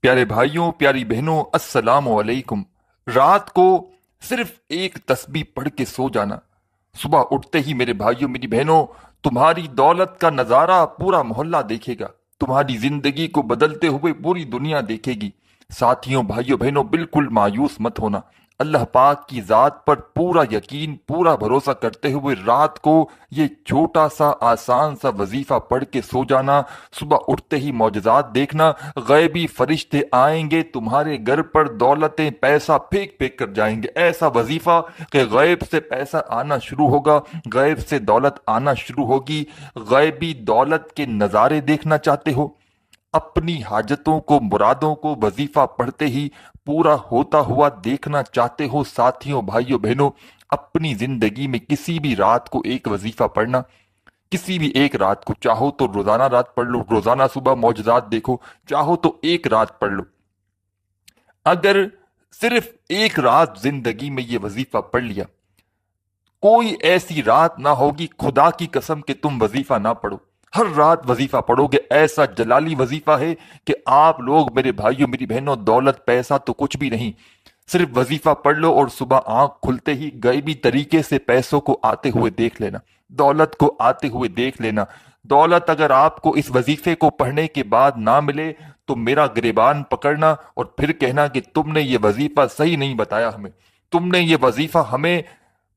پیارے بھائیوں، پیاری بہنوں، السلام علیکم۔ رات کو صرف ایک تسبیح پڑھ کے سو جانا، صبح اٹھتے ہی میرے بھائیوں میری بہنوں تمہاری دولت کا نظارہ پورا محلہ دیکھے گا، تمہاری زندگی کو بدلتے ہوئے پوری دنیا دیکھے گی۔ ساتھیوں، بھائیوں، بہنوں، بالکل مایوس مت ہونا۔ اللہ پاک کی ذات پر پورا یقین، پورا بھروسہ کرتے ہوئے رات کو یہ چھوٹا سا آسان سا وظیفہ پڑھ کے سو جانا، صبح اٹھتے ہی معجزات دیکھنا، غیبی فرشتے آئیں گے تمہارے گھر پر، دولتیں پیسہ پھینک پھینک کر جائیں گے۔ ایسا وظیفہ کہ غیب سے پیسہ آنا شروع ہوگا، غیب سے دولت آنا شروع ہوگی۔ غیبی دولت کے نظارے دیکھنا چاہتے ہو؟ اپنی حاجتوں کو، مرادوں کو وظیفہ پڑھتے ہی پورا ہوتا ہوا دیکھنا چاہتے ہو؟ ساتھیوں، بھائیوں، بہنوں، اپنی زندگی میں کسی بھی رات کو ایک وظیفہ پڑھنا، کسی بھی ایک رات کو، چاہو تو روزانہ رات پڑھ لو، روزانہ صبح معجزات دیکھو، چاہو تو ایک رات پڑھ لو۔ اگر صرف ایک رات زندگی میں یہ وظیفہ پڑھ لیا، کوئی ایسی رات نہ ہوگی خدا کی قسم کہ تم وظیفہ نہ پڑھو، ہر رات وظیفہ پڑھو گے۔ ایسا جلالی وظیفہ ہے کہ آپ لوگ میرے بھائیوں میری بہنوں، دولت پیسہ تو کچھ بھی نہیں، صرف وظیفہ پڑھ لو اور صبح آنکھ کھلتے ہی غیبی طریقے سے پیسوں کو آتے ہوئے دیکھ لینا، دولت کو آتے ہوئے دیکھ لینا۔ دولت اگر آپ کو اس وظیفے کو پڑھنے کے بعد نہ ملے تو میرا گریبان پکڑنا اور پھر کہنا کہ تم نے یہ وظیفہ صحیح نہیں بتایا ہمیں، تم نے یہ وظیفہ ہمیں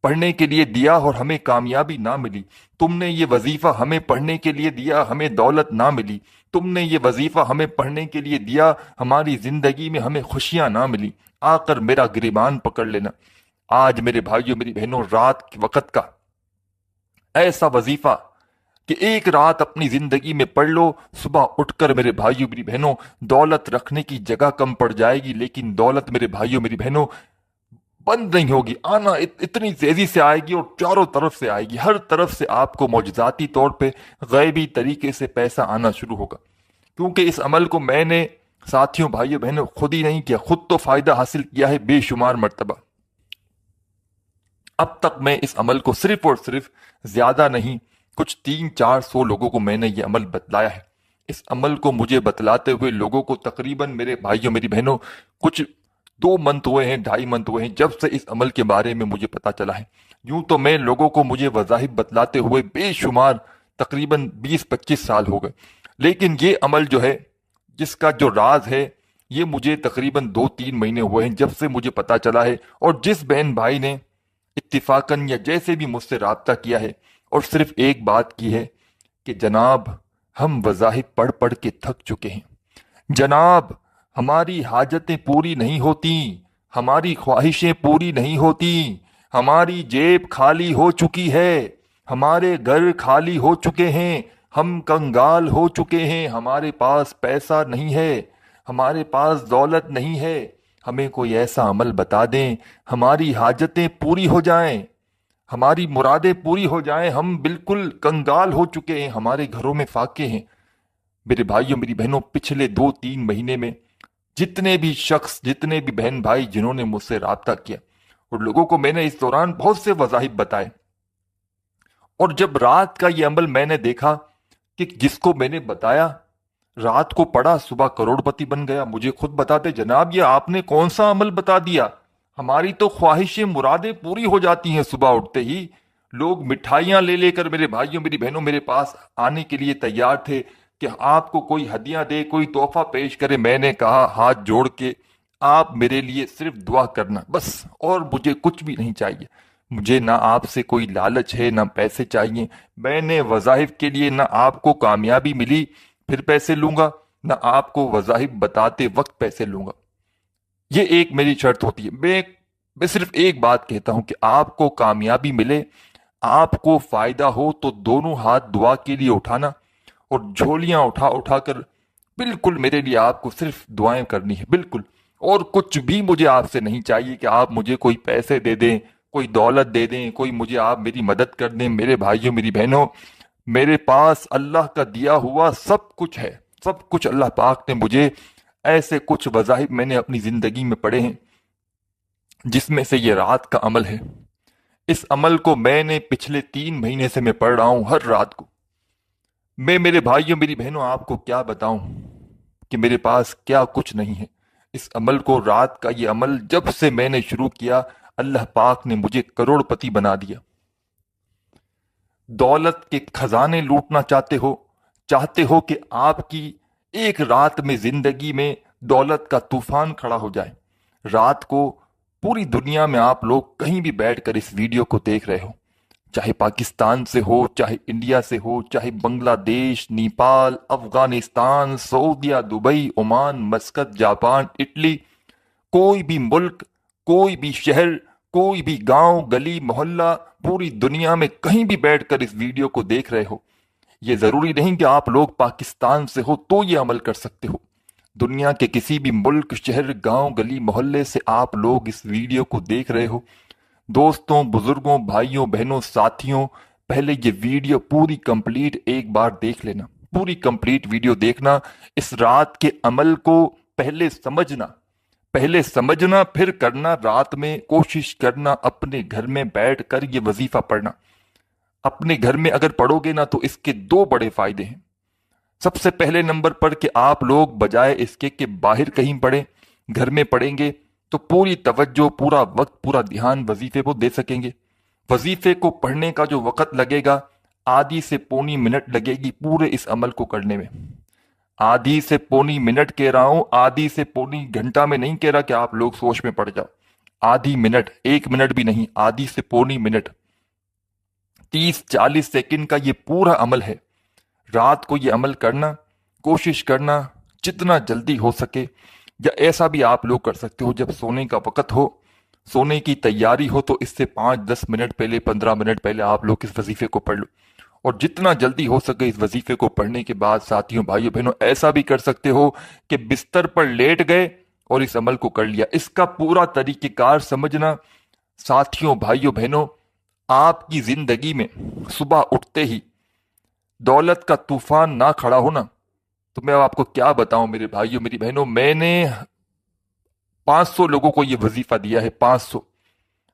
پڑھنے کے لیے دیا اور ہمیں کامیابی نہ ملی، تم نے یہ وظیفہ ہمیں پڑھنے کے لیے دیا، ہمیں دولت نہ ملی، تم نے یہ وظیفہ ہمیں پڑھنے کے لیے دیا، ہماری زندگی میں ہمیں خوشیاں نہ ملی۔ آ کر میرا گریبان پکڑ لینا۔ آج میرے بھائیوں میری بہنوں، رات کے وقت کا ایسا وظیفہ کہ ایک رات اپنی زندگی میں پڑھ لو، صبح اٹھ کر میرے بھائیوں میری بہنوں، دولت رکھنے کی جگہ کم پڑ جائے گی، لیکن دولت میرے بھائیوں میری بہنوں بند نہیں ہوگی، آنا اتنی تیزی سے آئے گی اور چاروں طرف سے آئے گی، ہر طرف سے آپ کو معجزاتی طور پہ غیبی طریقے سے پیسہ آنا شروع ہوگا۔ کیونکہ اس عمل کو میں نے، ساتھیوں، بھائیوں، بہنوں، خود ہی نہیں کیا، خود تو فائدہ حاصل کیا ہے بے شمار مرتبہ۔ اب تک میں اس عمل کو صرف اور صرف، زیادہ نہیں، کچھ 300-400 لوگوں کو میں نے یہ عمل بتلایا ہے۔ اس عمل کو مجھے بتلاتے ہوئے لوگوں کو تقریباً میرے بھائیوں میری بہنوں کچھ 2 منتھ ہوئے ہیں، 2.5 منتھ ہوئے ہیں جب سے اس عمل کے بارے میں مجھے پتا چلا ہے۔ یوں تو میں لوگوں کو مجھے وظائف بتلاتے ہوئے بے شمار تقریباً 20-25 سال ہو گئے، لیکن یہ عمل جو ہے، جس کا جو راز ہے، یہ مجھے تقریباً 2-3 مہینے ہوئے ہیں جب سے مجھے پتا چلا ہے۔ اور جس بہن بھائی نے اتفاقاً یا جیسے بھی مجھ سے رابطہ کیا ہے اور صرف ایک بات کی ہے کہ جناب ہم وظائف پڑھ پڑھ کے تھک چکے ہیں، جناب ہماری حاجتیں پوری نہیں ہوتی، ہماری خواہشیں پوری نہیں ہوتی، ہماری جیب خالی ہو چکی ہے، ہمارے گھر خالی ہو چکے ہیں، ہم کنگال ہو چکے ہیں، ہمارے پاس پیسہ نہیں ہے، ہمارے پاس دولت نہیں ہے، ہمیں کوئی ایسا عمل بتا دیں ہماری حاجتیں پوری ہو جائیں، ہماری مرادیں پوری ہو جائیں، ہم بالکل کنگال ہو چکے ہیں، ہمارے گھروں میں فاقے ہیں۔ میرے بھائیوں میری بہنوں، پچھلے 2-3 مہینے میں جتنے بھی شخص، جتنے بھی بہن بھائی جنہوں نے مجھ سے رابطہ کیا، اور لوگوں کو میں نے اس دوران بہت سے وظائف بتائے، اور جب رات کا یہ عمل میں نے دیکھا کہ جس کو میں نے بتایا رات کو پڑھا، صبح کروڑ پتی بن گیا، مجھے خود بتاتے جناب یہ آپ نے کون سا عمل بتا دیا، ہماری تو خواہشیں، مرادیں پوری ہو جاتی ہیں صبح اٹھتے ہی۔ لوگ مٹھائیاں لے لے کر میرے بھائیوں میری بہنوں میرے پاس آنے کے لیے تیار تھے کہ آپ کو کوئی ہدیہ دے، کوئی تحفہ پیش کرے۔ میں نے کہا ہاتھ جوڑ کے آپ میرے لیے صرف دعا کرنا بس، اور مجھے کچھ بھی نہیں چاہیے، مجھے نہ آپ سے کوئی لالچ ہے، نہ پیسے چاہیے، میں نے وظائف کے لیے نہ آپ کو کامیابی ملی پھر پیسے لوں گا، نہ آپ کو وظائف بتاتے وقت پیسے لوں گا۔ یہ ایک میری شرط ہوتی ہے، میں صرف ایک بات کہتا ہوں کہ آپ کو کامیابی ملے، آپ کو فائدہ ہو تو دونوں ہاتھ دعا کے لیے اٹھانا، اور جھولیاں اٹھا اٹھا کر بالکل میرے لیے آپ کو صرف دعائیں کرنی ہے، بالکل، اور کچھ بھی مجھے آپ سے نہیں چاہیے کہ آپ مجھے کوئی پیسے دے دیں، کوئی دولت دے دیں، کوئی مجھے آپ میری مدد کر دیں۔ میرے بھائیوں میری بہنوں، میرے پاس اللہ کا دیا ہوا سب کچھ ہے، سب کچھ اللہ پاک نے مجھے، ایسے کچھ وظائف میں نے اپنی زندگی میں پڑھے ہیں جس میں سے یہ رات کا عمل ہے۔ اس عمل کو میں نے پچھلے 3 مہینے سے میں پڑھ رہا ہوں ہر رات کو۔ میں میرے بھائیوں میری بہنوں آپ کو کیا بتاؤں، کہ میرے پاس کیا کچھ نہیں ہے۔ اس عمل کو، رات کا یہ عمل جب سے میں نے شروع کیا، اللہ پاک نے مجھے کروڑ پتی بنا دیا۔ دولت کے خزانے لوٹنا چاہتے ہو کہ آپ کی ایک رات میں زندگی میں دولت کا طوفان کھڑا ہو جائے۔ رات کو پوری دنیا میں آپ لوگ کہیں بھی بیٹھ کر اس ویڈیو کو دیکھ رہے ہو، چاہے پاکستان سے ہو، چاہے انڈیا سے ہو، چاہے بنگلہ دیش، نیپال، افغانستان، سعودیہ، Dubai, Oman, Muscat, Japan, Italy, کوئی بھی ملک، کوئی بھی شہر، کوئی بھی گاؤں، گلی، محلہ، پوری دنیا میں کہیں بھی بیٹھ کر اس ویڈیو کو دیکھ رہے ہو۔ یہ ضروری نہیں کہ آپ لوگ پاکستان سے ہو تو یہ عمل کر سکتے ہو۔ دنیا کے کسی بھی ملک، شہر، گاؤں، گلی، محلے سے آپ لوگ اس ویڈیو کو دیکھ رہے ہو۔ دوستوں، بزرگوں، بھائیوں، بہنوں، ساتھیوں، پہلے یہ ویڈیو پوری کمپلیٹ ایک بار دیکھ لینا، پوری کمپلیٹ ویڈیو دیکھنا۔ اس رات کے عمل کو پہلے سمجھنا پھر کرنا۔ رات میں کوشش کرنا اپنے گھر میں بیٹھ کر یہ وظیفہ پڑھنا۔ اپنے گھر میں اگر پڑھو گے نا تو اس کے دو بڑے فائدے ہیں۔ سب سے پہلے نمبر پر کہ آپ لوگ بجائے اس کے کہ باہر کہیں پڑھیں، گھر میں پڑھیں گے تو پوری توجہ، پورا وقت، پورا دھیان وظیفے کو دے سکیں گے۔ وظیفے کو پڑھنے کا جو وقت لگے گا، آدھی سے پونی منٹ لگے گی پورے اس عمل کو کرنے میں۔ آدھی سے پونی منٹ کہہ رہا ہوں، آدھی سے پونی گھنٹہ میں نہیں کہہ رہا کہ آپ لوگ سوچ میں پڑ جاؤ۔ آدھی منٹ، 1 منٹ بھی نہیں، آدھی سے پونی منٹ، 30-40 سیکنڈ کا یہ پورا عمل ہے۔ رات کو یہ عمل کرنا، کوشش کرنا جتنا جلدی ہو سکے، یا ایسا بھی آپ لوگ کر سکتے ہو جب سونے کا وقت ہو، سونے کی تیاری ہو، تو اس سے 5-10 منٹ پہلے، 15 منٹ پہلے آپ لوگ اس وظیفے کو پڑھ لو۔ اور جتنا جلدی ہو سکے اس وظیفے کو پڑھنے کے بعد ساتھیوں، بھائیوں، بہنوں، ایسا بھی کر سکتے ہو کہ بستر پر لیٹ گئے اور اس عمل کو کر لیا۔ اس کا پورا طریقہ کار سمجھنا ساتھیوں، بھائیوں، بہنوں۔ آپ کی زندگی میں صبح اٹھتے ہی دولت کا طوفان نہ کھڑا ہونا تو میں آپ کو کیا بتاؤں میرے بھائیوں، میری بہنوں۔ میں نے 500 لوگوں کو یہ وظیفہ دیا ہے، 500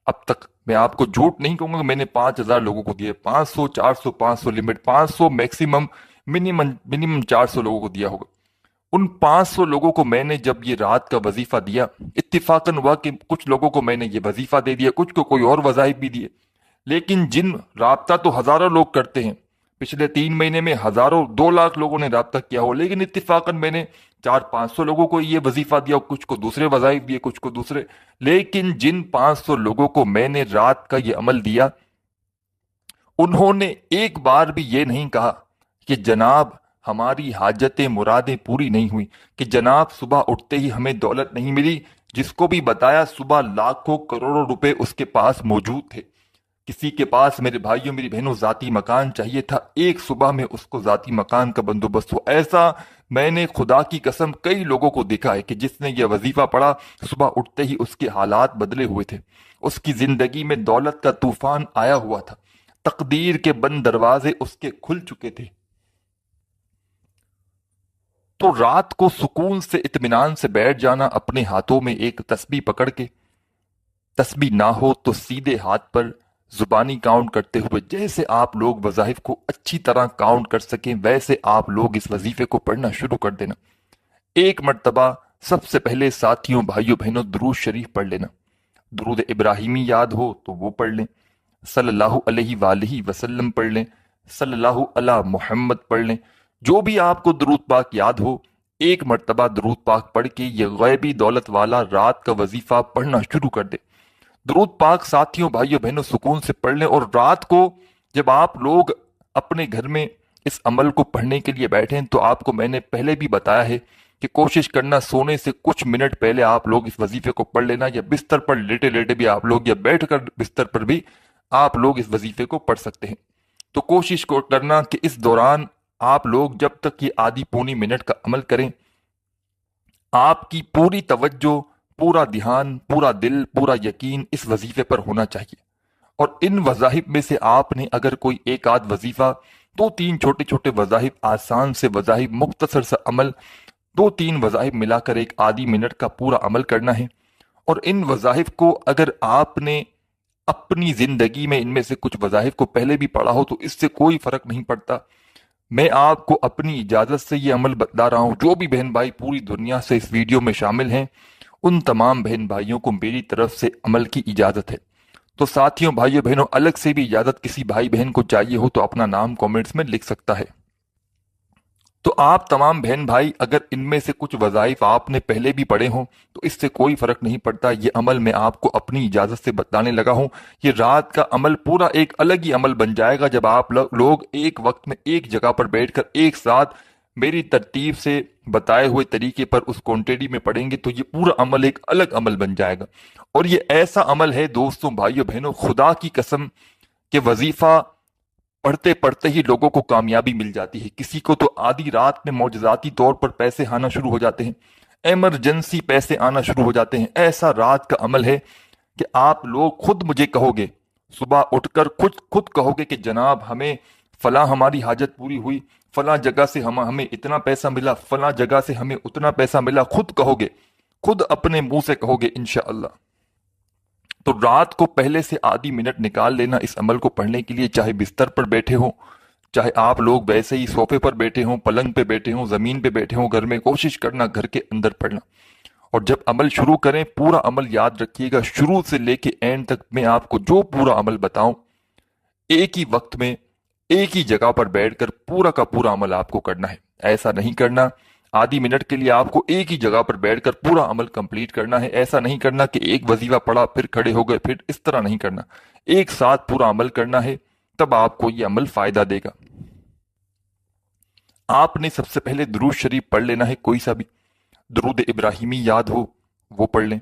اب تک۔ میں آپ کو جھوٹ نہیں کہوں گا، میں نے 5000 لوگوں کو دیا، 500، 400، 500 لمٹ، 500 میکسیمم، منیمم 400 لوگوں کو دیا ہوگا۔ ان 500 لوگوں کو میں نے جب یہ رات کا وظیفہ دیا، اتفاقاً ہوا کہ کچھ لوگوں کو میں نے یہ وظیفہ دے دیا، کچھ کو کوئی اور وظائف بھی دیے، لیکن جن رابطہ تو ہزاروں لوگ کرتے ہیں، پچھلے 3 مہینے میں ہزاروں، 2 لاکھ لوگوں نے رابطہ کیا ہو، لیکن اتفاقاً میں نے 400-500 لوگوں کو یہ وظیفہ دیا، کچھ کو دوسرے وظائف دیے، کچھ کو دوسرے۔ لیکن جن 500 لوگوں کو میں نے رات کا یہ عمل دیا، انہوں نے ایک بار بھی یہ نہیں کہا کہ جناب ہماری حاجتیں، مرادیں پوری نہیں ہوئی، کہ جناب صبح اٹھتے ہی ہمیں دولت نہیں ملی۔ جس کو بھی بتایا صبح لاکھوں کروڑوں روپے اس کے پاس موجود تھے۔ کسی کے پاس میرے بھائیوں، میری بہنوں، ذاتی مکان چاہیے تھا، ایک صبح میں اس کو ذاتی مکان کا بندوبست ہو۔ ایسا میں نے خدا کی قسم کئی لوگوں کو دیکھا ہے کہ جس نے یہ وظیفہ پڑھا، صبح اٹھتے ہی اس کے حالات بدلے ہوئے تھے، اس کی زندگی میں دولت کا طوفان آیا ہوا تھا، تقدیر کے بند دروازے اس کے کھل چکے تھے۔ تو رات کو سکون سے، اطمینان سے بیٹھ جانا، اپنے ہاتھوں میں ایک تسبیح پکڑ کے، تسبیح نہ ہو تو سیدھے ہاتھ پر زبانی کاؤنٹ کرتے ہوئے، جیسے آپ لوگ وظائف کو اچھی طرح کاؤنٹ کر سکیں ویسے آپ لوگ اس وظیفے کو پڑھنا شروع کر دینا۔ ایک مرتبہ سب سے پہلے ساتھیوں، بھائیوں، بہنوں، درود شریف پڑھ لینا۔ درود ابراہیمی یاد ہو تو وہ پڑھ لیں، صلی اللہ علیہ وآلہ وسلم پڑھ لیں، صلی اللہ علی محمد پڑھ لیں، جو بھی آپ کو درود پاک یاد ہو، ایک مرتبہ درود پاک پڑھ کے یہ غیبی دولت والا رات کا وظیفہ پڑھنا شروع کر دیں۔ درود پاک ساتھیوں، بھائیوں، بہنوں، سکون سے پڑھ لیں۔ اور رات کو جب آپ لوگ اپنے گھر میں اس عمل کو پڑھنے کے لیے بیٹھیں تو آپ کو میں نے پہلے بھی بتایا ہے کہ کوشش کرنا سونے سے کچھ منٹ پہلے آپ لوگ اس وظیفے کو پڑھ لینا، یا بستر پر لیٹے لیٹے بھی آپ لوگ، یا بیٹھ کر بستر پر بھی آپ لوگ اس وظیفے کو پڑھ سکتے ہیں۔ تو کوشش کرنا کہ اس دوران آپ لوگ جب تک یہ آدھی پونی منٹ کا عمل کریں، آپ کی پوری توجہ، پورا دھیان، پورا دل، پورا یقین اس وظیفے پر ہونا چاہیے۔ اور ان وظائف میں سے آپ نے اگر کوئی ایک آدھ وظیفہ، 2-3 چھوٹے چھوٹے وظائف، آسان سے وظائف، مختصر سا عمل، 2-3 وظائف ملا کر ایک آدھی منٹ کا پورا عمل کرنا ہے۔ اور ان وظائف کو اگر آپ نے اپنی زندگی میں ان میں سے کچھ وظائف کو پہلے بھی پڑھا ہو تو اس سے کوئی فرق نہیں پڑتا۔ میں آپ کو اپنی اجازت سے یہ عمل بتلا رہا ہوں۔ جو بھی بہن بھائی پوری دنیا سے اس ویڈیو میں شامل ہیں، ان تمام بہن بھائیوں کو میری طرف سے عمل کی اجازت ہے۔ تو ساتھیوں، بھائیوں بہنوں، الگ سے بھی اجازت کسی بھائی بہن کو چاہیے ہو تو اپنا نام کومنٹس میں لکھ سکتا ہے۔ تو آپ تمام بہن بھائی، اگر ان میں سے کچھ وظائف آپ نے پہلے بھی پڑھے ہوں تو اس سے کوئی فرق نہیں پڑتا، یہ عمل میں آپ کو اپنی اجازت سے بتلانے لگا ہوں۔ یہ رات کا عمل پورا ایک الگ ہی عمل بن جائے گا جب آپ لوگ ایک وقت میں ایک جگہ پر بیٹھ کر ایک ساتھ میری ترتیب سے بتائے ہوئے طریقے پر اس کوانٹٹی میں پڑھیں گے، تو یہ پورا عمل ایک الگ عمل بن جائے گا۔ اور یہ ایسا عمل ہے دوستوں، بھائیوں بہنوں، خدا کی قسم کہ وظیفہ پڑھتے پڑھتے ہی لوگوں کو کامیابی مل جاتی ہے۔ کسی کو تو آدھی رات میں معجزاتی طور پر پیسے آنا شروع ہو جاتے ہیں، ایمرجنسی پیسے آنا شروع ہو جاتے ہیں۔ ایسا رات کا عمل ہے کہ آپ لوگ خود مجھے کہو گے، صبح اٹھ کر خود کہو گے کہ جناب ہمیں فلاں ہماری حاجت پوری ہوئی، فلاں جگہ سے ہمیں اتنا پیسہ ملا، فلاں جگہ سے ہمیں اتنا پیسہ ملا، خود کہو گے، خود اپنے منہ سے کہو گے انشاءاللہ۔ تو رات کو پہلے سے آدھی منٹ نکال لینا اس عمل کو پڑھنے کے لیے، چاہے بستر پر بیٹھے ہوں، چاہے آپ لوگ ویسے ہی صوفے پر بیٹھے ہوں، پلنگ پہ بیٹھے ہوں، زمین پہ بیٹھے ہوں، گھر میں کوشش کرنا گھر کے اندر پڑھنا۔ اور جب عمل شروع کریں، پورا عمل یاد رکھیے گا، شروع سے لے کے اینڈ تک میں آپ کو جو پورا عمل بتاؤں، ایک ہی وقت میں ایک ہی جگہ پر بیٹھ کر پورا کا پورا عمل آپ کو کرنا ہے۔ ایسا نہیں کرنا آدھی منٹ کے لیے آپ کو ایک ہی جگہ پر بیٹھ کر پورا عمل کمپلیٹ کرنا ہے۔ ایسا نہیں کرنا کہ ایک وظیفہ پڑھا پھر کھڑے ہو گئے، پھر اس طرح نہیں کرنا، ایک ساتھ پورا عمل کرنا ہے، تب آپ کو یہ عمل فائدہ دے گا۔ آپ نے سب سے پہلے درود شریف پڑھ لینا ہے، کوئی سا بھی درود ابراہیمی یاد ہو وہ پڑھ لیں،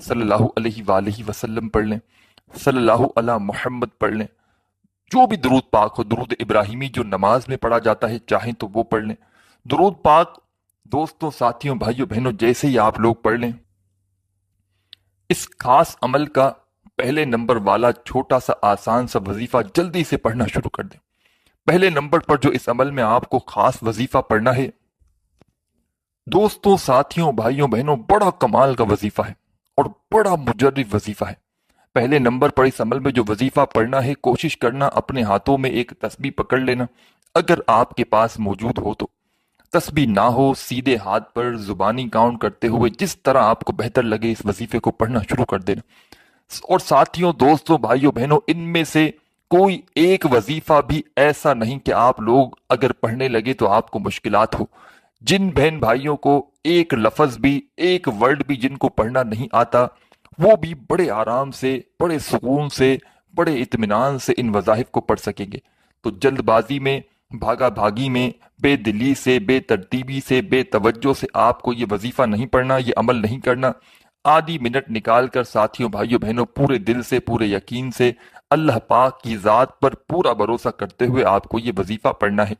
صلی اللہ علیہ وآلہ وسلم پڑھ لیں، صلی اللہ علی محمد پڑھ لیں، جو بھی درود پاک ہو، درود ابراہیمی جو نماز میں پڑھا جاتا ہے چاہیں تو وہ پڑھ لیں۔ درود پاک دوستوں، ساتھیوں، بھائیوں بہنوں، جیسے ہی آپ لوگ پڑھ لیں، اس خاص عمل کا پہلے نمبر والا چھوٹا سا آسان سا وظیفہ جلدی سے پڑھنا شروع کر دیں۔ پہلے نمبر پر جو اس عمل میں آپ کو خاص وظیفہ پڑھنا ہے دوستوں، ساتھیوں، بھائیوں بہنوں، بڑا کمال کا وظیفہ ہے اور بڑا مجرب وظیفہ ہے۔ پہلے نمبر پر اس عمل میں جو وظیفہ پڑھنا ہے، کوشش کرنا اپنے ہاتھوں میں ایک تسبیح پکڑ لینا، اگر آپ کے پاس موجود ہو تو۔ تسبیح نہ ہو، سیدھے ہاتھ پر زبانی کاؤنٹ کرتے ہوئے جس طرح آپ کو بہتر لگے اس وظیفے کو پڑھنا شروع کر دینا۔ اور ساتھیوں، دوستوں، بھائیوں بہنوں، ان میں سے کوئی ایک وظیفہ بھی ایسا نہیں کہ آپ لوگ اگر پڑھنے لگے تو آپ کو مشکلات ہو۔ جن بہن بھائیوں کو ایک لفظ بھی، ایک ورڈ بھی جن کو پڑھنا نہیں آتا، وہ بھی بڑے آرام سے، بڑے سکون سے، بڑے اطمینان سے ان وظائف کو پڑھ سکیں گے۔ تو جلد بازی میں، بھاگا بھاگی میں، بے دلی سے، بے ترتیبی سے، بے توجہ سے آپ کو یہ وظیفہ نہیں پڑھنا، یہ عمل نہیں کرنا۔ آدھی منٹ نکال کر ساتھیوں، بھائیوں بہنوں، پورے دل سے، پورے یقین سے، اللہ پاک کی ذات پر پورا بھروسہ کرتے ہوئے آپ کو یہ وظیفہ پڑھنا ہے۔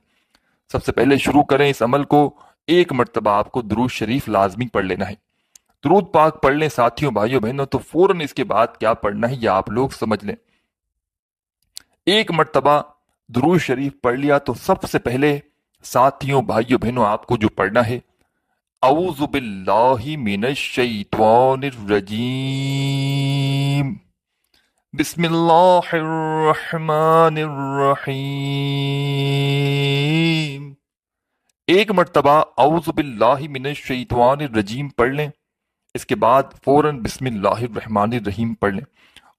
سب سے پہلے شروع کریں اس عمل کو، ایک مرتبہ آپ کو درود شریف لازمی پڑھ لینا ہے۔ درود پاک پڑھ لیں ساتھیوں، بھائیوں بہنوں، تو فوراً اس کے بعد کیا پڑھنا ہے یہ آپ لوگ سمجھ لیں۔ ایک مرتبہ درود شریف پڑھ لیا تو سب سے پہلے ساتھیوں، بھائیوں بہنوں، آپ کو جو پڑھنا ہے، اعوذ باللہ من الشیطان الرجیم، بسم اللہ الرحمن الرحیم۔ ایک مرتبہ اعوذ باللہ من الشیطان الرجیم پڑھ لیں، اس کے بعد فوراً بسم اللہ الرحمن الرحیم پڑھ لیں۔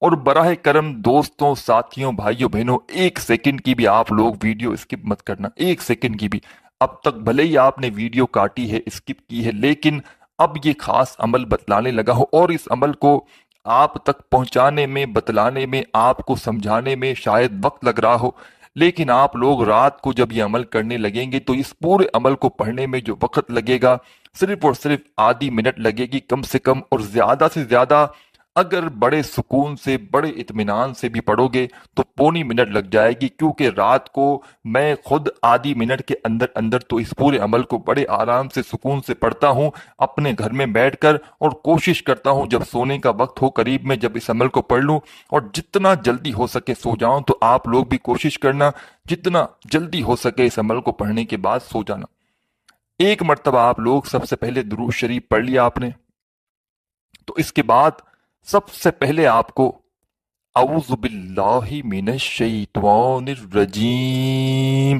اور براہ کرم دوستوں، ساتھیوں، بھائیوں بہنوں، ایک سیکنڈ کی بھی آپ لوگ ویڈیو اسکپ مت کرنا، ایک سیکنڈ کی بھی۔ اب تک بھلے ہی آپ نے ویڈیو کاٹی ہے، اسکپ کی ہے، لیکن اب یہ خاص عمل بتلانے لگا ہو اور اس عمل کو آپ تک پہنچانے میں، بتلانے میں، آپ کو سمجھانے میں شاید وقت لگ رہا ہو، لیکن آپ لوگ رات کو جب یہ عمل کرنے لگیں گے تو اس پورے عمل کو پڑھنے میں جو وقت لگے گا صرف اور صرف آدھی منٹ لگے گی کم سے کم، اور زیادہ سے زیادہ اگر بڑے سکون سے، بڑے اطمینان سے بھی پڑھو گے تو پونی منٹ لگ جائے گی، کیونکہ رات کو میں خود آدھی منٹ کے اندر اندر تو اس پورے عمل کو بڑے آرام سے، سکون سے پڑھتا ہوں اپنے گھر میں بیٹھ کر، اور کوشش کرتا ہوں جب سونے کا وقت ہو قریب میں جب اس عمل کو پڑھ لوں اور جتنا جلدی ہو سکے سو جاؤں۔ تو آپ لوگ بھی کوشش کرنا جتنا جلدی ہو سکے اس عمل کو پڑھنے کے بعد سو جانا۔ ایک مرتبہ آپ لوگ سب سے پہلے درود شریف پڑھ لیا آپ نے، تو اس کے بعد سب سے پہلے آپ کو اعوذ باللہ من الشیطان الرجیم،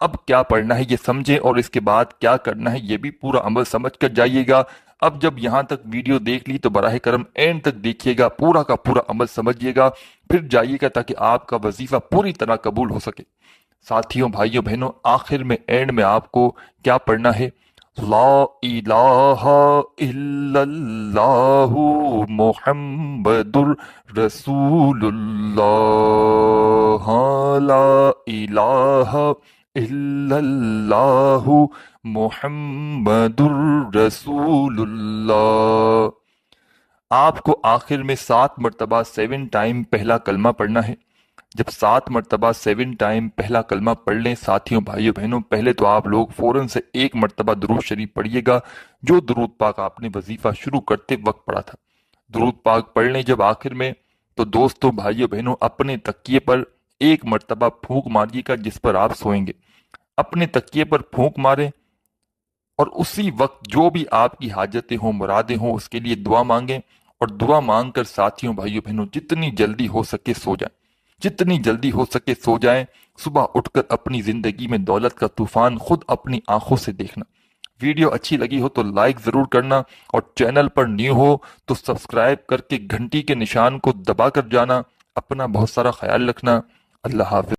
اب کیا پڑھنا ہے یہ سمجھیں، اور اس کے بعد کیا کرنا ہے یہ بھی پورا عمل سمجھ کر جائیے گا۔ اب جب یہاں تک ویڈیو دیکھ لی تو براہ کرم اینڈ تک دیکھیے گا، پورا کا پورا عمل سمجھیے گا، پھر جائیے گا تاکہ آپ کا وظیفہ پوری طرح قبول ہو سکے۔ ساتھیوں، بھائیوں، بہنوں، آخر میں اینڈ میں آپ کو کیا پڑھنا ہے؟ لا الہ الا اللہ محمد رسول اللہ۔ ہاں، لا الہ الا اللہ محمد رسول اللہ۔ آپ کو آخر میں 7 مرتبہ 7 ٹائم پہلا کلمہ پڑھنا ہے۔ جب 7 مرتبہ 7 ٹائم پہلا کلمہ پڑھ لیں ساتھیوں، بھائیوں، بہنوں، پہلے تو آپ لوگ فوراً سے 1 مرتبہ درود شریف پڑھیے گا، جو درود پاک آپ نے وظیفہ شروع کرتے وقت پڑھا تھا۔ درود پاک پڑھ لیں جب آخر میں، تو دوستوں، بھائیوں، بہنوں، اپنے تکیے پر 1 مرتبہ پھونک ماریے گا جس پر آپ سوئیں گے۔ اپنے تکیے پر پھونک ماریں، اور اسی وقت جو بھی آپ کی حاجتیں ہوں، مرادیں ہوں، اس کے لیے دعا مانگیں، اور دعا مانگ کر ساتھیوں، بھائیوں، بہنوں، جتنی جلدی ہو سکے سو جائیں، جتنی جلدی ہو سکے سو جائیں۔ صبح اٹھ کر اپنی زندگی میں دولت کا طوفان خود اپنی آنکھوں سے دیکھنا۔ ویڈیو اچھی لگی ہو تو لائک ضرور کرنا، اور چینل پر نیو ہو تو سبسکرائب کر کے گھنٹی کے نشان کو دبا کر جانا۔ اپنا بہت سارا خیال رکھنا۔ اللہ حافظ۔